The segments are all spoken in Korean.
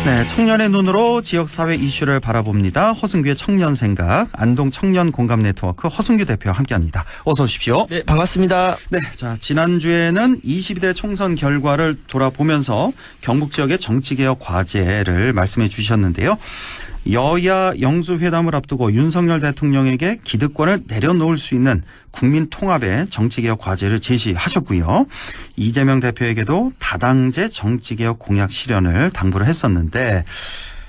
네, 청년의 눈으로 지역사회 이슈를 바라봅니다. 허승규의 청년생각, 안동청년공감네트워크 허승규 대표와 함께합니다. 어서 오십시오. 네, 반갑습니다. 네, 자 지난주에는 22대 총선 결과를 돌아보면서 경북 지역의 정치개혁 과제를 말씀해 주셨는데요. 여야 영수회담을 앞두고 윤석열 대통령에게 기득권을 내려놓을 수 있는 국민 통합의 정치개혁 과제를 제시하셨고요. 이재명 대표에게도 다당제 정치개혁 공약 실현을 당부를 했었는데,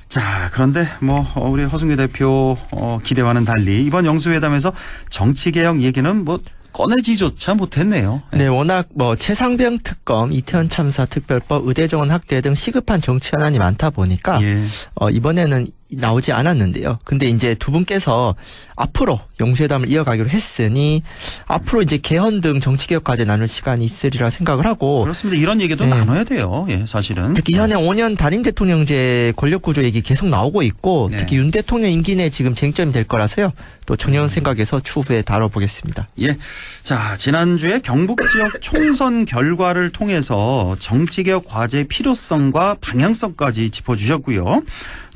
자 그런데 우리 허승규 대표 기대와는 달리 이번 영수회담에서 정치개혁 얘기는 꺼내지조차 못했네요. 네, 워낙 최상병 특검, 이태원 참사 특별법, 의대정원 학대 등 시급한 정치 현안이 많다 보니까 이번에는 나오지 않았는데요. 근데 이제 두 분께서 앞으로 영수회담을 이어가기로 했으니 앞으로 이제 개헌 등 정치개혁 과제 나눌 시간이 있으리라 생각을 하고. 그렇습니다. 이런 얘기도 나눠야 돼요. 예, 사실은. 특히 현행 5년 단임 대통령제 권력구조 얘기 계속 나오고 있고 특히 윤 대통령 임기 내 지금 쟁점이 될 거라서요. 또 청년 생각에서 추후에 다뤄보겠습니다. 예. 자, 지난주에 경북 지역 총선 결과를 통해서 정치개혁 과제의 필요성과 방향성까지 짚어주셨고요.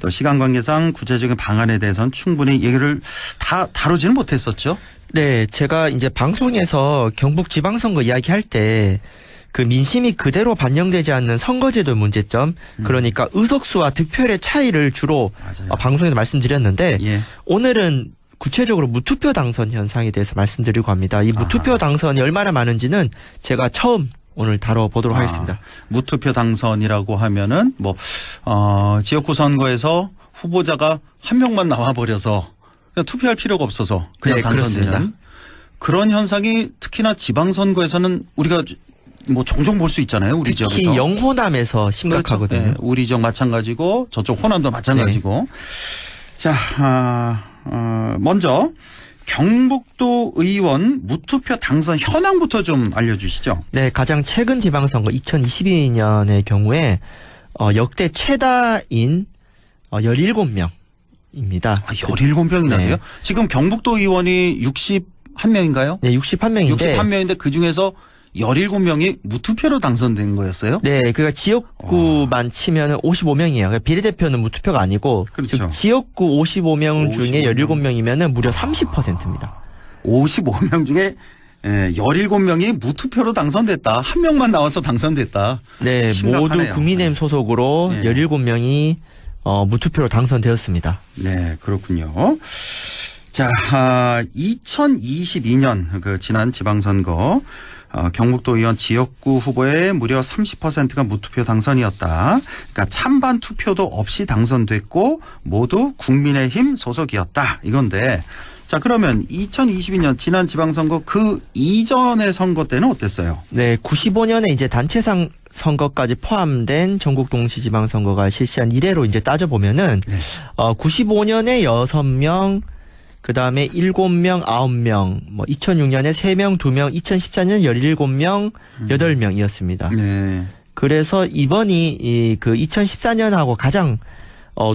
또 시간 관계상 구체적인 방안에 대해서는 충분히 얘기를 다 다루지는 못했었죠. 네, 제가 이제 방송에서 경북 지방선거 이야기할 때 그 민심이 그대로 반영되지 않는 선거제도 문제점, 그러니까 의석수와 득표율의 차이를 주로 방송에서 말씀드렸는데 오늘은 구체적으로 무투표 당선 현상에 대해서 말씀드리고 합니다. 이 무투표 당선이 얼마나 많은지는 제가 처음 오늘 다뤄보도록 하겠습니다. 무투표 당선이라고 하면은 지역구 선거에서 후보자가 한 명만 나와버려서 그냥 투표할 필요가 없어서 그냥 당선되는 그렇습니다. 그런 현상이 특히나 지방선거에서는 우리가 종종 볼 수 있잖아요. 우리 지역에서. 특히 영호남에서 심각하거든요. 그렇죠. 네, 우리 지역 마찬가지고 저쪽 호남도 마찬가지고. 자, 먼저 경북도 의원 무투표 당선 현황부터 좀 알려주시죠. 네, 가장 최근 지방선거 2022년의 경우에 역대 최다인 17명입니다. 17명이나 돼요? 지금 경북도 의원이 61명인가요? 네, 61명인데. 61명인데 그중에서 17명이 무투표로 당선된 거였어요? 네, 그러니까 지역구만 치면은 55명이에요. 그러니까 비례대표는 무투표가 아니고 그렇죠. 지역구 55명 중에 17명이면은 무려 30%입니다. 55명 중에 17명이 무투표로 당선됐다. 한 명만 나와서 당선됐다. 네, 심각하네요. 모두 국민의힘 소속으로 17명이 무투표로 당선되었습니다. 네, 그렇군요. 자, 2022년 그 지난 지방선거 경북도 의원 지역구 후보의 무려 30%가 무투표 당선이었다. 그러니까 찬반 투표도 없이 당선됐고 모두 국민의힘 소속이었다. 이건데, 자 그러면 2022년 지난 지방선거 그 이전의 선거 때는 어땠어요? 네, 95년에 이제 단체상 선거까지 포함된 전국 동시 지방선거가 실시한 이래로 이제 따져보면은 95년에 6명, 그 다음에 7명, 9명, 2006년에 3명, 2명, 2014년 17명, 8명이었습니다. 네. 그래서 이번이 그 2014년하고 가장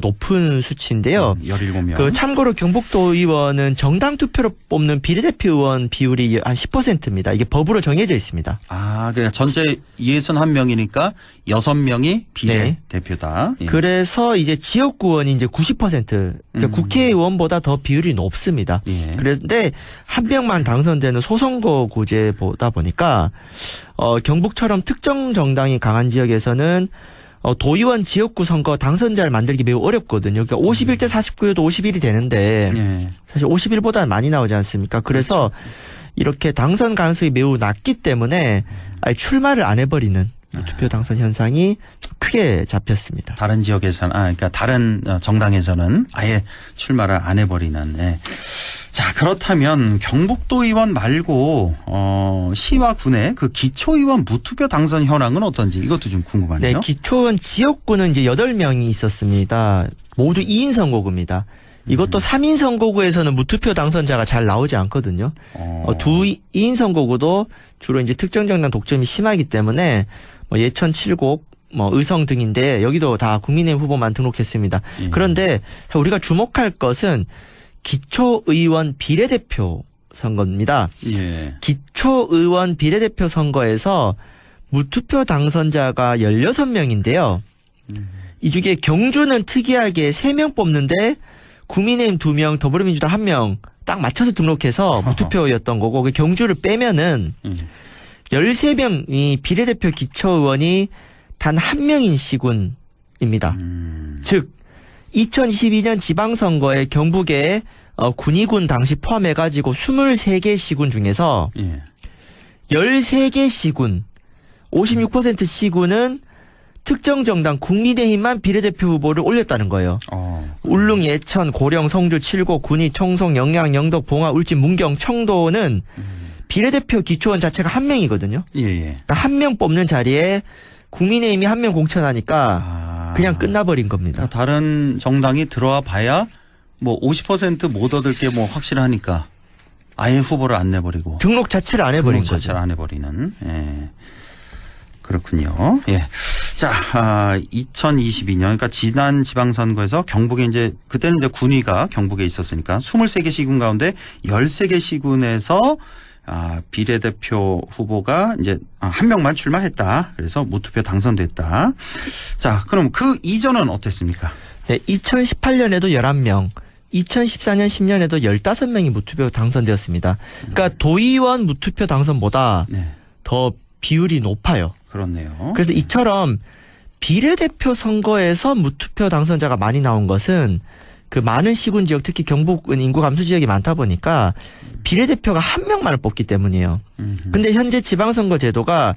높은 수치인데요. 17명. 참고로 경북도 의원은 정당 투표로 뽑는 비례대표 의원 비율이 한 10%입니다. 이게 법으로 정해져 있습니다. 그러니까 전체 61명이니까 6명이 비례대표다. 네. 그래서 이제 지역구 의원이 이제 90%, 그러니까 국회의원보다 더 비율이 높습니다. 그런데 한 명만 당선되는 소선거구제보다 보니까 경북처럼 특정 정당이 강한 지역에서는 도의원 지역구 선거 당선자를 만들기 매우 어렵거든요. 그러니까 51대 49여도 51이 되는데 사실 51보다 많이 나오지 않습니까? 그래서 이렇게 당선 가능성이 매우 낮기 때문에 아예 출마를 안 해버리는 투표 당선 현상이 크게 잡혔습니다. 다른 지역에서는, 그러니까 다른 정당에서는 아예 출마를 안 해버리는. 자, 그렇다면 경북도 의원 말고 시와 군의 그 기초의원 무투표 당선 현황은 어떤지 이것도 좀 궁금하네요. 네, 기초의원 지역구는 이제 8명이 있었습니다. 모두 2인 선거구입니다. 이것도 3인 선거구에서는 무투표 당선자가 잘 나오지 않거든요. 2인 선거구도 주로 이제 특정 정당 독점이 심하기 때문에 예천 7곡, 의성 등인데 여기도 다 국민의힘 후보만 등록했습니다. 그런데 우리가 주목할 것은 기초의원 비례대표 선거입니다. 예. 기초의원 비례대표 선거에서 무투표 당선자가 16명인데요. 이 중에 경주는 특이하게 3명 뽑는데 국민의힘 2명, 더불어민주당 1명 딱 맞춰서 등록해서 무투표였던 거고, 그 경주를 빼면은 13명이 비례대표 기초의원이 단 1명인 시군입니다. 즉 2022년 지방선거에 경북에 군의군 당시 포함해가지고 23개 시군 중에서 13개 시군 56% 시군은 특정 정당 국민의힘만 비례대표 후보를 올렸다는 거예요. 울릉, 예천, 고령, 성주, 칠곡, 군위, 청송, 영양, 영덕, 봉화, 울진, 문경, 청도는 비례대표 기초원 자체가 1명이거든요. 그러니까 1명 뽑는 자리에 국민의힘이 1명 공천하니까 그냥 끝나버린 겁니다. 그러니까 다른 정당이 들어와 봐야 뭐 50% 못 얻을 게 뭐 확실하니까 아예 후보를 안 내버리고 등록 자체를 안 해버린 등록 자체를 거죠. 안 해버리는. 예. 그렇군요. 예. 자, 2022년, 그러니까 지난 지방선거에서 경북에 이제, 그때는 이제 군위가 경북에 있었으니까 23개 시군 가운데 13개 시군에서 비례대표 후보가 이제 1명만 출마했다. 그래서 무투표 당선됐다. 자, 그럼 그 이전은 어땠습니까? 네, 2018년에도 11명, 2014년, 10년에도 15명이 무투표 당선되었습니다. 그러니까 도의원 무투표 당선보다 더 비율이 높아요. 그렇네요. 그래서 이처럼 비례대표 선거에서 무투표 당선자가 많이 나온 것은 그 많은 시군 지역, 특히 경북은 인구 감소 지역이 많다 보니까 비례대표가 1명만을 뽑기 때문이에요. 근데 현재 지방선거 제도가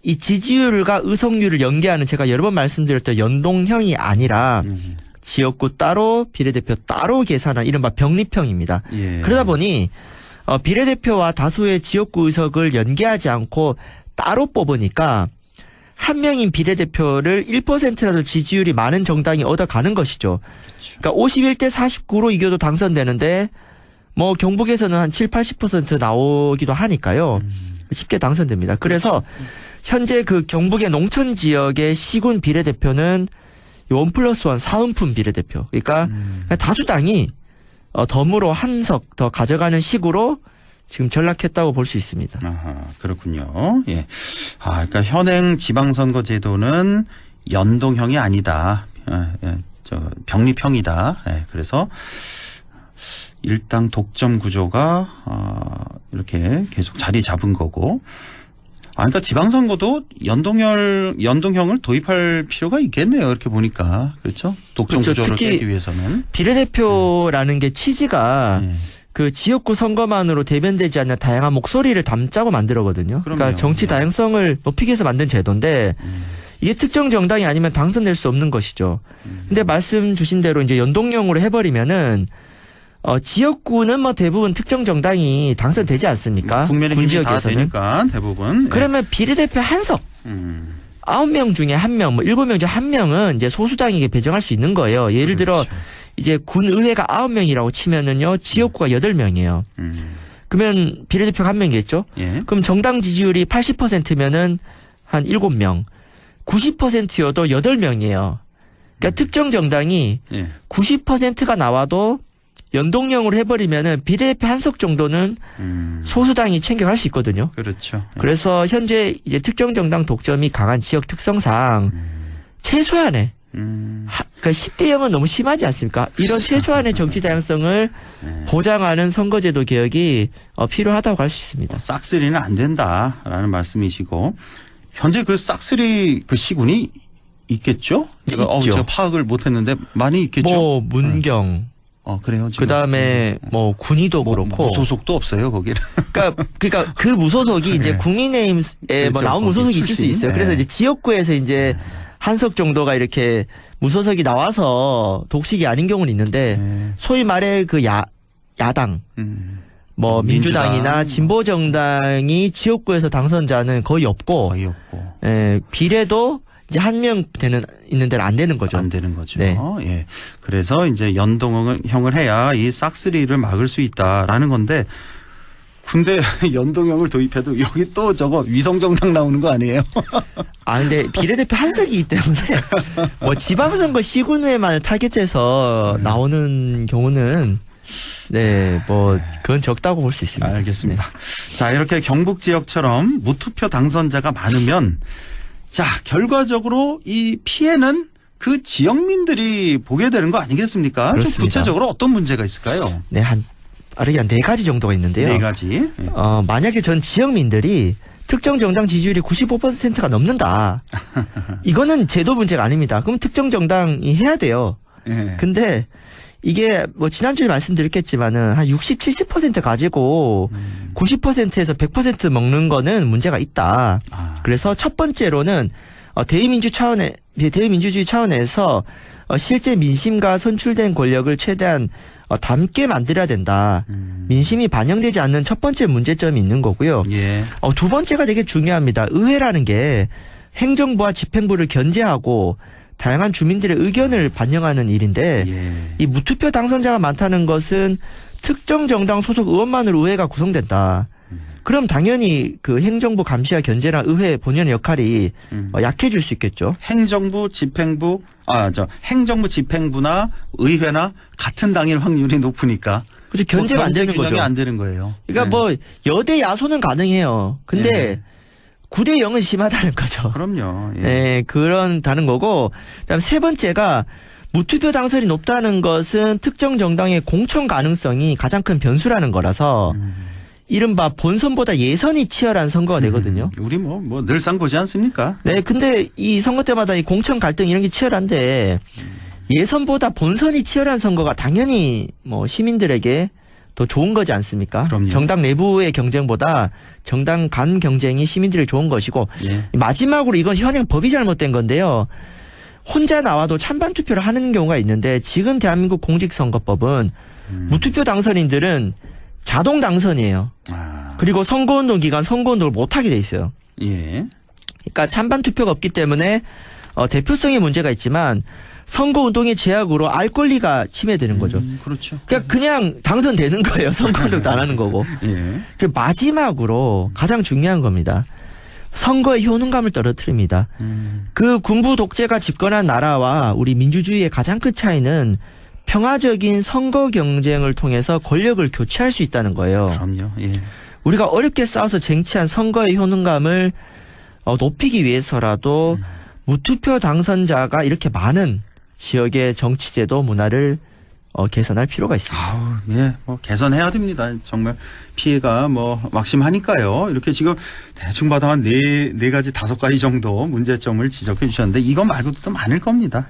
이 지지율과 의석률을 연계하는, 제가 여러 번 말씀드렸던 연동형이 아니라 지역구 따로 비례대표 따로 계산한 이른바 병립형입니다. 그러다 보니 비례대표와 다수의 지역구 의석을 연계하지 않고 따로 뽑으니까 1명인 비례대표를 1%라도 지지율이 많은 정당이 얻어가는 것이죠. 그러니까 51대 49로 이겨도 당선되는데 뭐 경북에서는 한 7, 80% 나오기도 하니까요. 쉽게 당선됩니다. 그래서 현재 그 경북의 농촌 지역의 시군 비례대표는 1+1 사은품 비례대표. 그러니까 다수당이 덤으로 한 석 더 가져가는 식으로 지금 전락했다고 볼 수 있습니다. 그렇군요. 예. 그러니까 현행 지방선거 제도는 연동형이 아니다. 병립형이다. 예. 그래서 일당 독점 구조가 이렇게 계속 자리 잡은 거고. 그러니까 지방선거도 연동형을 도입할 필요가 있겠네요. 이렇게 보니까. 그렇죠? 독점 그렇죠. 구조를 특히 깨기 위해서는. 비례대표라는 게 취지가 그 지역구 선거만으로 대변되지 않는 다양한 목소리를 담자고 만들거든요. 그러니까 정치 다양성을 높이기 위해서 만든 제도인데 이게 특정 정당이 아니면 당선될 수 없는 것이죠. 근데 말씀 주신 대로 이제 연동형으로 해버리면은 지역구는 뭐 대부분 특정 정당이 당선되지 않습니까? 국민의힘이 다 되니까 대부분. 그러면 비례대표 한석 9명 중에 1명, 뭐 7명 중에 1명은 이제 소수당에게 배정할 수 있는 거예요. 예를 들어 이제 군의회가 9명이라고 치면은요, 지역구가 8명이에요. 그러면 비례대표가 1명이겠죠? 그럼 정당 지지율이 80%면은 한 7명, 90%여도 8명이에요. 그러니까 특정 정당이 90%가 나와도 연동형으로 해버리면은 비례대표 한석 정도는 소수당이 챙겨갈 수 있거든요. 그렇죠. 그래서 현재 이제 특정 정당 독점이 강한 지역 특성상 최소한의 그러니까 10대 0은 너무 심하지 않습니까? 이런 최소한의 정치 다양성을 보장하는 선거제도 개혁이 필요하다고 할 수 있습니다. 싹쓸이는 안 된다라는 말씀이시고, 현재 그 싹쓸이 그 시군이 있겠죠? 제가 파악을 못했는데 많이 있겠죠. 뭐 문경. 그래요. 그 다음에 뭐 군의도 그렇고 무소속도 없어요 거기는. 그러니까 그 무소속이 이제 국민의힘에 그렇죠. 뭐 나온 무소속이 있을 수 있어요. 그래서 이제 지역구에서 이제 한석 정도가 이렇게 무소속이 나와서 독식이 아닌 경우는 있는데 소위 말해 그 야당 뭐 민주당이나 진보 정당이 지역구에서 당선자는 거의 없고 비례도 이제 1명 있는 데는 안 되는 거죠. 안 되는 거죠. 네. 예. 그래서 이제 연동형을 해야 이 싹쓸이를 막을 수 있다라는 건데, 근데 연동형을 도입해도 여기 또 저거 위성정당 나오는 거 아니에요? 근데 비례대표 한석이기 때문에 뭐 지방선거 시군회만 타겟해서 나오는 경우는 네, 뭐 그건 적다고 볼 수 있습니다. 알겠습니다. 자, 이렇게 경북 지역처럼 무투표 당선자가 많으면 자, 결과적으로 이 피해는 그 지역민들이 보게 되는 거 아니겠습니까? 그렇습니다. 좀 구체적으로 어떤 문제가 있을까요? 네, 빠르게 한 4가지 정도가 있는데요. 4가지. 예. 만약에 전 지역민들이 특정 정당 지지율이 95%가 넘는다. 이거는 제도 문제가 아닙니다. 그럼 특정 정당이 해야 돼요. 예. 근데 이게 뭐 지난주에 말씀드렸겠지만은 한 60, 70% 가지고 90%에서 100% 먹는 거는 문제가 있다. 그래서 첫 번째로는 대의민주주의 차원에서 실제 민심과 선출된 권력을 최대한 닮게 만들어야 된다. 민심이 반영되지 않는 첫 번째 문제점이 있는 거고요. 예. 두 번째가 되게 중요합니다. 의회라는 게 행정부와 집행부를 견제하고 다양한 주민들의 의견을 반영하는 일인데 예. 이 무투표 당선자가 많다는 것은 특정 정당 소속 의원만으로 의회가 구성된다. 그럼 당연히 그 행정부 감시와 견제랑 의회 본연의 역할이 약해질 수 있겠죠. 행정부, 집행부나 의회나 같은 당일 확률이 높으니까. 그렇죠. 견제가 안 되는 거죠. 안 되는 거예요. 그러니까 네. 뭐 여대 야소는 가능해요. 근데 네. 9대 0은 심하다는 거죠. 그럼요. 예. 네, 그런다는 거고. 그다음 세 번째가 무투표 당선이 높다는 것은 특정 정당의 공천 가능성이 가장 큰 변수라는 거라서 이른바 본선보다 예선이 치열한 선거가 되거든요. 우리 뭐 늘상 보지 않습니까? 네, 근데 이 선거 때마다 이 공천 갈등 이런 게 치열한데 예선보다 본선이 치열한 선거가 당연히 뭐 시민들에게 더 좋은 거지 않습니까? 그럼요. 정당 내부의 경쟁보다 정당 간 경쟁이 시민들이 좋은 것이고 예. 마지막으로 이건 현행 법이 잘못된 건데요. 혼자 나와도 찬반 투표를 하는 경우가 있는데 지금 대한민국 공직선거법은 무투표 당선인들은 자동 당선이에요. 그리고 선거운동 기간 선거운동을 못하게 돼 있어요. 예. 그러니까 찬반 투표가 없기 때문에 대표성의 문제가 있지만 선거운동의 제약으로 알 권리가 침해되는 거죠. 그렇죠. 그냥 당선되는 거예요. 선거운동도 안 하는 거고. 예. 그 마지막으로 가장 중요한 겁니다. 선거의 효능감을 떨어뜨립니다. 그 군부 독재가 집권한 나라와 우리 민주주의의 가장 큰 차이는 평화적인 선거 경쟁을 통해서 권력을 교체할 수 있다는 거예요. 그럼요. 예. 우리가 어렵게 싸워서 쟁취한 선거의 효능감을 높이기 위해서라도 무투표 당선자가 이렇게 많은 지역의 정치제도 문화를 개선할 필요가 있습니다. 예, 뭐 개선해야 됩니다. 정말 피해가 뭐 막심하니까요. 이렇게 지금 대충 봐도 한 네 가지 5가지 정도 문제점을 지적해 주셨는데 이거 말고도 또 많을 겁니다.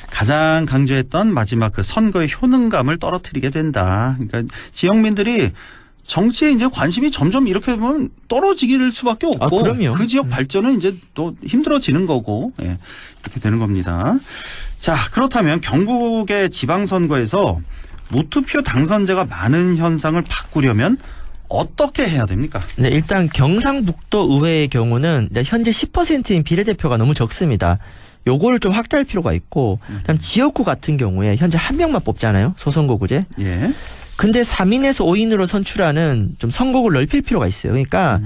가장 강조했던 마지막 그 선거의 효능감을 떨어뜨리게 된다. 그러니까 지역민들이 정치에 이제 관심이 점점 이렇게 보면 떨어지길 수밖에 없고 그럼요. 그 지역 발전은 이제 또 힘들어지는 거고 예, 이렇게 되는 겁니다. 자, 그렇다면 경북의 지방선거에서 무투표 당선자가 많은 현상을 바꾸려면 어떻게 해야 됩니까? 네, 일단 경상북도 의회의 경우는 현재 10%인 비례대표가 너무 적습니다. 요거를 좀 확대할 필요가 있고 그다음 지역구 같은 경우에 현재 한 명만 뽑잖아요. 소선거구제. 예. 근데 3인에서 5인으로 선출하는 좀 선거구를 넓힐 필요가 있어요. 그러니까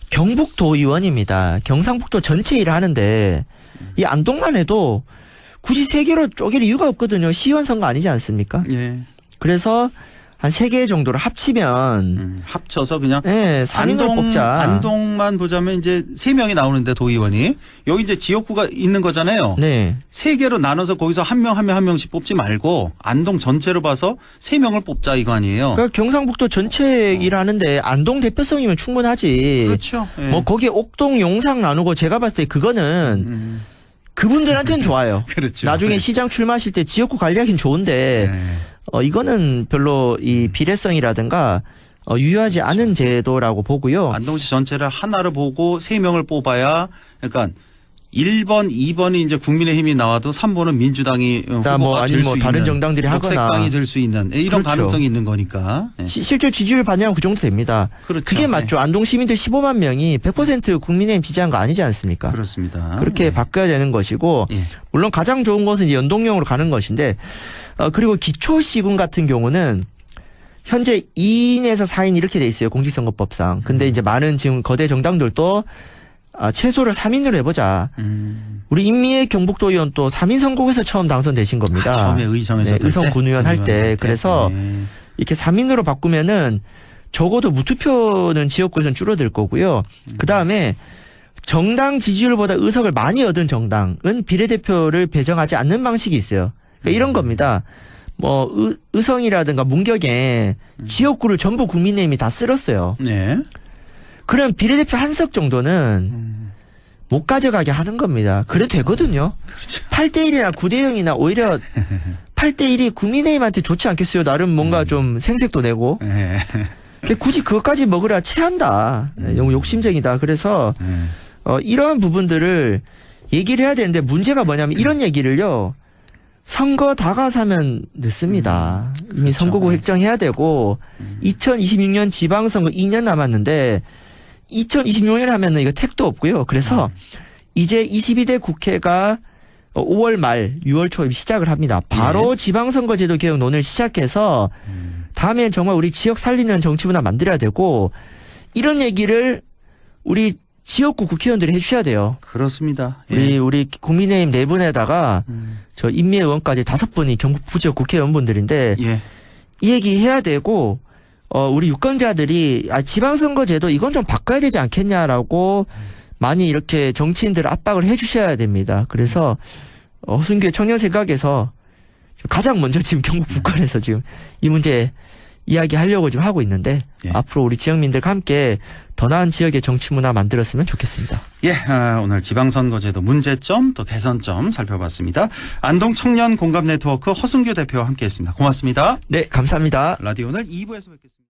경북도 의원입니다. 경상북도 전체 일을 하는데 이 안동만 해도 굳이 3개로 쪼갤 이유가 없거든요. 시의원 선거 아니지 않습니까? 예. 그래서 한 3개 정도를 합치면 합쳐서 그냥 네, 3인으로 뽑자. 안동만 보자면 이제 3명이 나오는데 도의원이 여기 이제 지역구가 있는 거잖아요. 네. 3개로 나눠서 거기서 한 명씩 뽑지 말고 안동 전체로 봐서 3명을 뽑자 이거 아니에요. 그러니까 경상북도 전체 일하는데 안동 대표성이면 충분하지. 그렇죠. 예. 뭐 거기에 옥동, 용상 나누고 제가 봤을 때 그거는 그분들한테는 좋아요. 그렇죠. 나중에 네. 시장 출마하실 때 지역구 관리하기는 좋은데 네. 이거는 별로 이 비례성이라든가 유효하지 않은 제도라고 보고요. 안동시 전체를 하나로 보고 3명을 뽑아야 그러니까 1번, 2번이 이제 국민의힘이 나와도 3번은 민주당이 후보가 뭐 될 아니면 수 뭐 있는 다른 정당들이 하거나 녹색당이 될 수 있는 이런 그렇죠. 가능성이 있는 거니까. 네. 실제 지지율 반영하면 그 정도 됩니다. 그렇죠. 그게 맞죠. 안동 시민들 15만 명이 100% 국민의힘 지지한 거 아니지 않습니까? 그렇습니다. 그렇게 네. 바꿔야 되는 것이고 예. 물론 가장 좋은 것은 이제 연동형으로 가는 것인데 그리고 기초시군 같은 경우는 현재 2인에서 4인 이렇게 돼 있어요. 공직선거법상. 근데 이제 많은 지금 거대 정당들도 최소를 3인으로 해보자. 우리 임미애 경북도 의원 또 3인 선거구에서 처음 당선되신 겁니다. 처음에 의성에서 네, 의성 군의원 할 때. 그래서 네. 이렇게 3인으로 바꾸면은 적어도 무투표는 지역구에서는 줄어들 거고요. 그 다음에 정당 지지율보다 의석을 많이 얻은 정당은 비례대표를 배정하지 않는 방식이 있어요. 그러니까 이런 겁니다. 뭐 의성이라든가 문경에 지역구를 전부 국민의힘이 다 쓸었어요. 네. 그럼 비례대표 한 석 정도는 못 가져가게 하는 겁니다. 그래도 되거든요. 그렇죠. 8대1이나 9대0이나 오히려 8대1이 국민의힘한테 좋지 않겠어요. 나름 뭔가 좀 생색도 내고. 네. 굳이 그것까지 먹으라 체한다. 너무 욕심쟁이다. 그래서 이러한 부분들을 얘기를 해야 되는데 문제가 뭐냐면 이런 얘기를요. 선거 다가서면 늦습니다. 이미 그렇죠. 선거구 획정해야 되고 2026년 지방선거 2년 남았는데 2026년 하면은 이거 택도 없고요. 그래서 이제 22대 국회가 5월 말 6월 초에 시작을 합니다. 바로 지방선거제도 개혁 논의를 시작해서 다음엔 정말 우리 지역 살리는 정치 문화 만들어야 되고 이런 얘기를 우리 지역구 국회의원들이 해주셔야 돼요. 그렇습니다. 우리 국민의힘 4분에다가 저 임미의원까지 5분이 경북 부지역 국회의원분들인데 이 얘기 해야 되고 우리 유권자들이 지방선거제도 이건 좀 바꿔야 되지 않겠냐라고 많이 이렇게 정치인들 압박을 해주셔야 됩니다. 그래서 허순규의 청년 생각에서 가장 먼저 지금 경북 북한에서 지금 이 문제 이야기하려고 지금 하고 있는데 앞으로 우리 지역민들과 함께 더 나은 지역의 정치 문화 만들었으면 좋겠습니다. 오늘 지방선거제도 문제점 또 개선점 살펴봤습니다. 안동 청년 공감 네트워크 허순규 대표와 함께했습니다. 고맙습니다. 네, 감사합니다. 라디오 오늘 2부에서 뵙겠습니다.